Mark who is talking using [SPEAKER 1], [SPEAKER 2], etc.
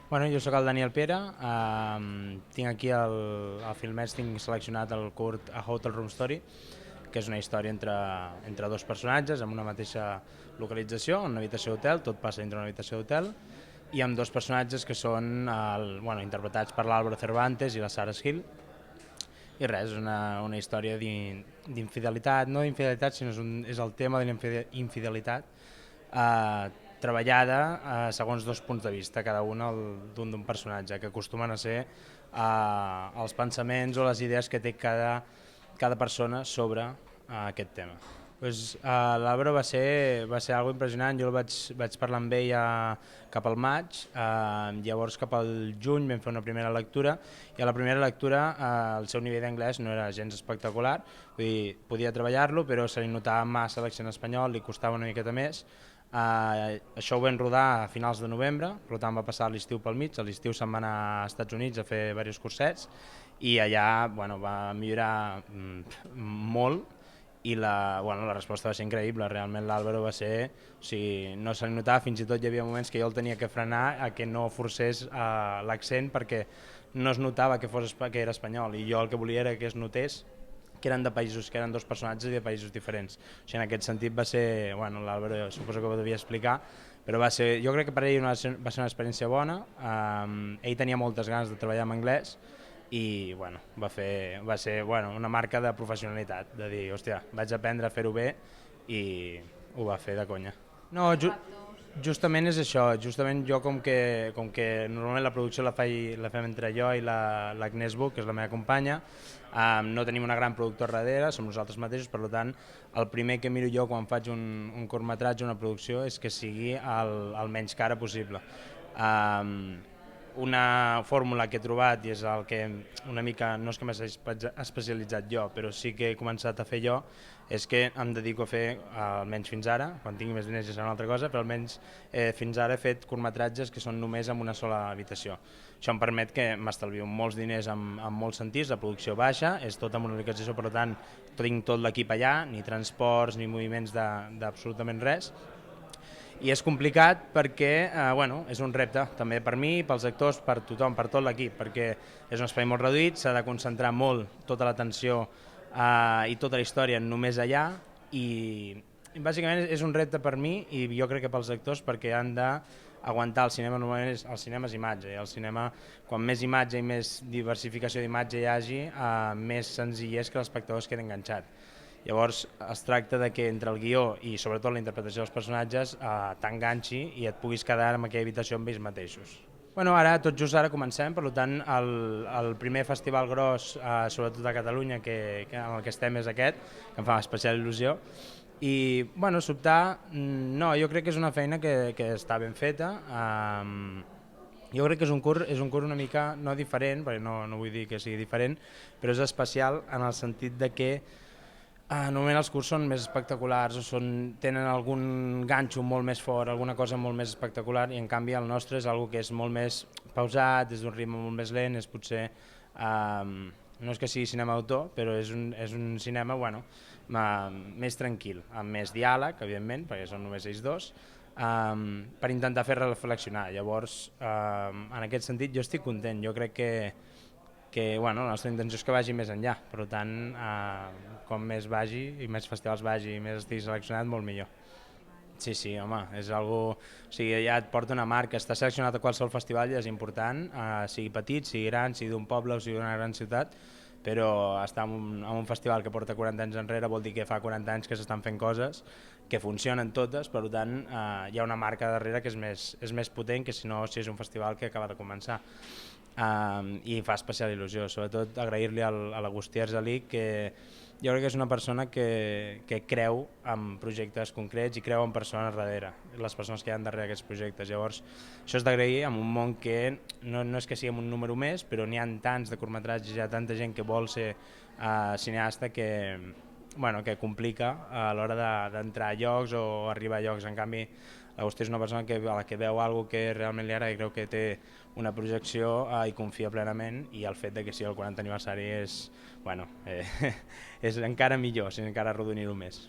[SPEAKER 1] Bueno, jo sóc el Daniel Pere, tinc aquí al Filmets, tinc seleccionat el curt A Hotel Room Story, que és una història entre dos personatges en una mateixa localització, en una habitació d'hotel, tot passa dintre una habitació d'hotel, i amb dos personatges que són interpretats per l'Álvaro Cervantes i la Sarah Hill. I res, és una història d'infidelitat, no d'infidelitat, sinó és el tema de la infidelitat treballada segons dos punts de vista, cada un d'un personatge, que acostumen a ser els pensaments o les idees que té cada persona sobre aquest tema. Pues, l'Àlvaro va ser algo impressionant, jo vaig parlar amb ell cap al maig, llavors cap al juny vam fer una primera lectura i a la primera lectura el seu nivell d'anglès no era gens espectacular, vull dir, podia treballar-lo però se li notava massa l'accent espanyol, li costava una miqueta més. Això ho vam rodar a finals de novembre, per tant va passar l'estiu pel mig, a l'estiu se'n va anar als Estats Units a fer diversos cursets i allà va millorar molt i la resposta va ser increïble, realment l'Àlvaro va ser, o sigui, no se li notava, fins i tot hi havia moments que jo el tenia que frenar a que no forcés l'accent perquè no es notava que era espanyol i jo el que volia era que es notés que eren de països, que eren dos personatges i de països diferents. O sigui, en aquest sentit va ser, l'Àlvaro suposo que ho devia explicar, però jo crec que per ell va ser una experiència bona, ell tenia moltes ganes de treballar en anglès i va ser una marca de professionalitat, de dir, hòstia, vaig aprendre a fer-ho bé i ho va fer de conya. No, justament és això, justament jo com que normalment la producció la fem entre jo i l'Agnès Buch, que és la meva companya, no tenim una gran productora darrere, som nosaltres mateixos, per tant el primer que miro jo quan faig un curtmetratge, una producció, és que sigui el menys cara possible. Una fórmula que he trobat i és el que una mica, no és que m'hagi especialitzat jo, però sí que he començat a fer jo, és que em dedico a fer, almenys fins ara, quan tingui més diners ja serà una altra cosa, però almenys fins ara he fet curtmetratges que són només en una sola habitació. Això em permet que m'estalvio molts diners en molts sentits, la producció baixa, és tot amb una localització, per tant tinc tot l'equip allà, ni transports ni moviments d'absolutament res, i és complicat perquè és un repte també per mi, pels actors, per tothom, per tot l'equip, perquè és un espai molt reduït, s'ha de concentrar molt tota l'atenció i tota la història només allà i bàsicament és un repte per mi i jo crec que pels actors perquè han d'aguantar el cinema, normalment el cinema és imatge i el cinema, quan més imatge i més diversificació d'imatge hi hagi, més senzill és que l'espectador es quedi enganxat. Llavors es tracta de que entre el guió i sobretot la interpretació dels personatges t'enganxi i et puguis quedar en aquella habitació amb ells mateixos. Tot just ara comencem, per tant el primer festival gros, sobretot a Catalunya, amb el que estem és aquest, que em fa especial il·lusió, i sobtar, no, jo crec que és una feina que està ben feta, jo crec que és un curt una mica, no diferent, perquè no vull dir que sigui diferent, però és especial en el sentit de que normalment els curts són més espectaculars o tenen algun ganxo molt més fort, alguna cosa molt més espectacular i en canvi el nostre és algo que és molt més pausat, és d'un ritme molt més lent, és potser, no és que sigui cinema d'autor, però és un cinema més tranquil, amb més diàleg, evidentment, perquè són només ells dos, per intentar fer reflexionar. Llavors, en aquest sentit jo estic content, jo crec que la nostra intenció és que vagi més enllà, per tant, com més vagi i més festivals vagi i més estigui seleccionat, molt millor. Sí, home, és algo, o sigui, ja et porta una marca, estar seleccionat a qualsevol festival ja és important, sigui petit, sigui gran, sigui d'un poble o sigui d'una gran ciutat, però estar en un festival que porta 40 anys enrere vol dir que fa 40 anys que s'estan fent coses, que funcionen totes, per tant hi ha una marca darrere que és més potent que si és un festival que acaba de començar. I fa especial il·lusió, sobretot agrair-li a l'Agustí Argelí, que jo crec que és una persona que creu en projectes concrets i creu en persones darrere, les persones que hi ha darrere d'aquests projectes. Llavors, això és d'agrair en un món que no és que siguem un número més, però n'hi ha tants de curtmetratges, hi ha tanta gent que vol ser cineasta que complica a l'hora d'entrar a llocs o arribar a llocs. En canvi, l'Agustí és una persona a la que veu alguna cosa que realment li agrada i creu que té una projecció i confia plenament, i el fet de que sigui el 40 aniversari és encara millor, encara arrodonir-ho més.